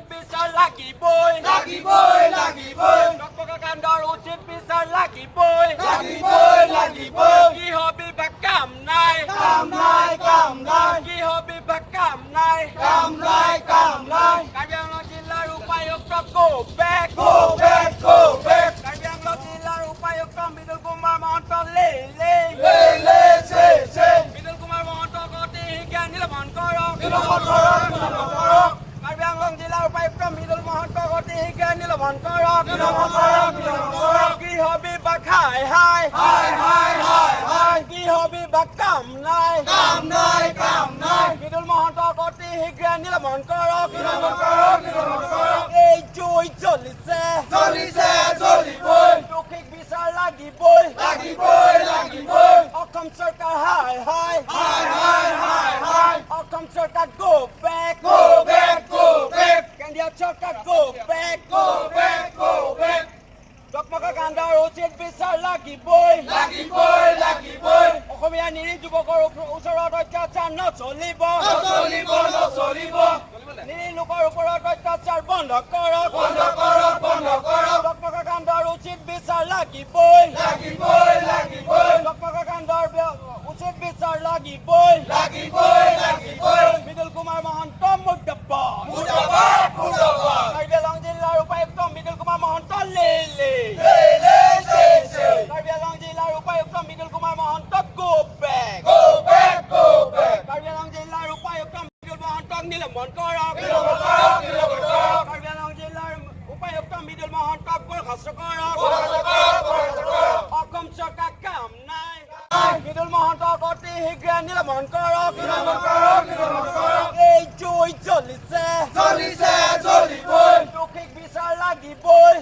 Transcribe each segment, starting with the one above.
উচিত বিচাৰ লাগিবই ডক্টৰ কাণ্ডৰ উচিত বিচাৰ লাগিবই গৃহ বিভাগ কাম নাই গৃহ বিভাগ কাম নাই কাৰ্বি আংলং জিলাৰ উপায়ুক্ত গো বেক কাৰ্বি আংলং জিলাৰ উপায়ুক্ত মৃদুল কুমাৰ মহন্ত মৃদুল কুমাৰ মহন্ত গতি শিক্ষা নিলম্বন কৰক কাৰ্বি আংলং জিলাৰ উপায়ুক্ত মৃদুল মহন্ত গতি শিক্ষা নিলম্বন কৰক গৃহ বিভাগ হাই গৃহ বিভাগ কাম নাই মৃদুল মহন্ত গতি শিক্ষা নিলম্বন কৰক এই জুই জ্বলিছে দোষীক বিচাৰ লাগিবই অসম চৰকাৰ হাই অসম চৰকাৰ গো বেক কেন্দ্ৰীয় চৰকাৰ গো বেক ডকমকা কাণ্ডৰ উচিত বিচাৰ লাগিবই অসমীয়া নিৰীহ যুৱকৰ ওচৰত অত্যাচাৰ নচলিব নিৰীহ লোকৰ ওপৰত অত্যাচাৰ বন্ধ কৰক ডকমকা কাণ্ডৰ উচিত বিচাৰ লাগিবই ডকমকা কাণ্ডৰ উচিত বিচাৰ লাগিবই মৃদুল কুমাৰ মহন্ত মুৰ্দাবাদ কাৰ্বি আংলং জিলাৰ উপায়ুক্ত মৃদুল কুমাৰ মহন্ত কাৰ্বি আংলং জিলাৰ উপায়ুক্ত মৃদুল কুমাৰ মহন্ত গো বেক কাৰ্বি আংলং জিলাৰ উপায়ুক্ত মৃদুল মহন্তক নিলম্বন কৰক কাৰ্বি আংলং জিলাৰ উপায়ুক্ত মৃদুল মহন্তক বৰখাস্ত কৰক অসম চৰকাৰ কাম নাই মৃদুল মহন্তক অতি শীঘ্ৰে নিলম্বন কৰক এই জুই জ্বলিছে দোষীক বিচাৰ লাগিবই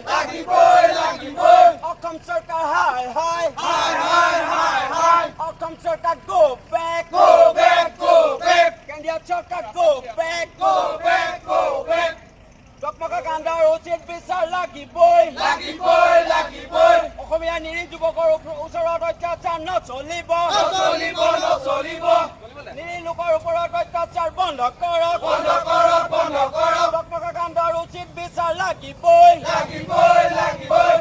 অসম চৰকাৰ হাই অসম চৰকাৰ গো বেক কেন্দ্ৰীয় চৰকাৰ গো বেক ডকমকা কাণ্ডৰ উচিত বিচাৰ লাগিবই অসমীয়া নিৰীহ যুৱকৰ ওচৰত অত্যাচাৰ নচলিব নিৰীহ লোকৰ ওপৰত অত্যাচাৰ বন্ধ কৰক ডকমকা কাণ্ডৰ উচিত বিচাৰ লাগিবই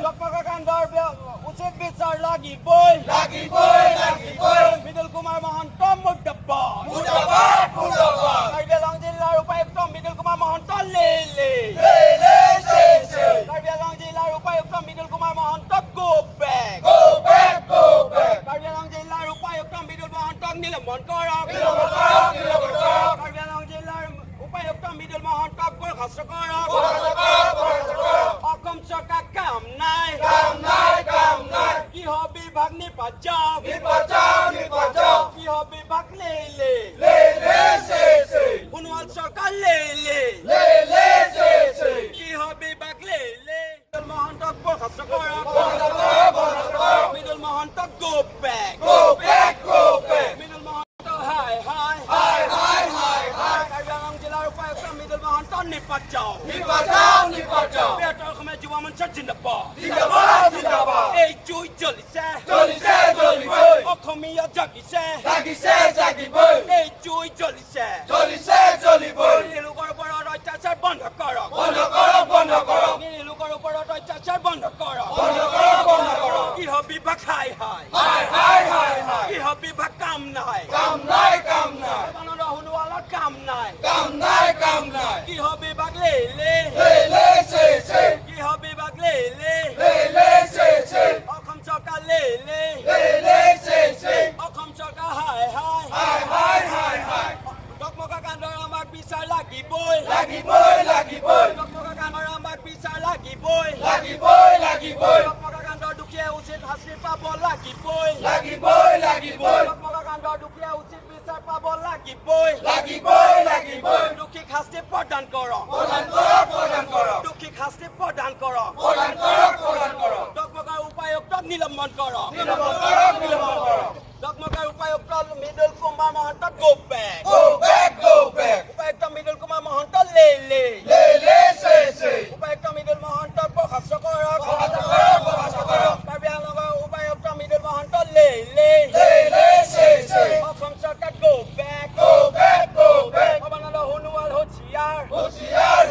ডকমকা কাণ্ডৰ উচিত বিচাৰ লাগিবই মৃদুল কুমাৰ মহন্ত মুৰ্দাবাদ কাৰ্বি আংলং জিলাৰ উপায়ুক্ত মৃদুল কুমাৰ মহন্ত কাৰ্বি আংলং জিলাৰ উপায়ুক্ত মৃদুল কুমাৰ মহন্ত গো বেক কাৰ্বি আংলং জিলাৰ উপায়ুক্ত মৃদুল মহন্তক নিলম্বন কৰক কাৰ্বি আংলং জিলাৰ উপায়ুক্ত মৃদুল মহন্তক বৰখাস্ত কৰক অসম চৰকাৰ কাম নাই গৃহ বিভাগ নিপাত যাওক গৃহ বিভাগ সোণোৱাল চৰকাৰ গৃহ বিভাগ মৃদুল মহন্তক বৰখাস্ত কৰক মৃদুল মহন্তক গো বেক মৃদুল মহন্ত হাই কাৰ্বি আংলং জিলাৰ উপায়ুক্ত মৃদুল মহন্ত নিপাত যাওক বৃহত্তৰ অসমীয়া যুৱ মঞ্চৰ জিন্দাবাদ এই জুই জ্বলিছে অসমীয়া জাগিছে এই জুই জ্বলিছে নিৰীহ লোকৰ ওপৰত অত্যাচাৰ বন্ধ কৰক নিৰীহ লোকৰ ওপৰত অত্যাচাৰ বন্ধ কৰক গৃহ বিভাগ হাই গৃহ বিভাগ কাম নাই সোণোৱালৰ কাম নাই গৃহ বিভাগ গৃহ বিভাগ অসম চৰকাৰ অসম চৰকাৰ হাই ডকমকা কাণ্ডৰ আমাক বিচাৰ লাগিবই ডকমকা কাণ্ডৰ আমাক বিচাৰ লাগিবই ডকমকা কাণ্ডৰ দুখীয়া উচিত শাস্তি পাব লাগিবই ডকমকা কাণ্ডৰ দুখীয়া উচিত বিচাৰ পাব লাগিবই দোষীক শাস্তি প্ৰদান কৰক দোষীক শাস্তি প্ৰদান কৰক ডকমকাৰ উপায়ুক্তক নিলম্বন কৰক ডকমকাৰ উপায়ুক্ত মৃদুল কুমাৰ মহন্ত গো বেক উপায়ুক্ত মৃদুল কুমাৰ মহন্ত উপায়ুক্ত মৃদুল মহন্ত বৰখাস্ত কৰক কাৰ্বি আংলঙৰ উপায়ুক্ত মৃদুল মহন্ত অসম চৰকাৰ গো বেক সৰ্বানন্দ সোণোৱাল হুঁচিয়াৰ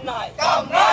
নাই কাম নাই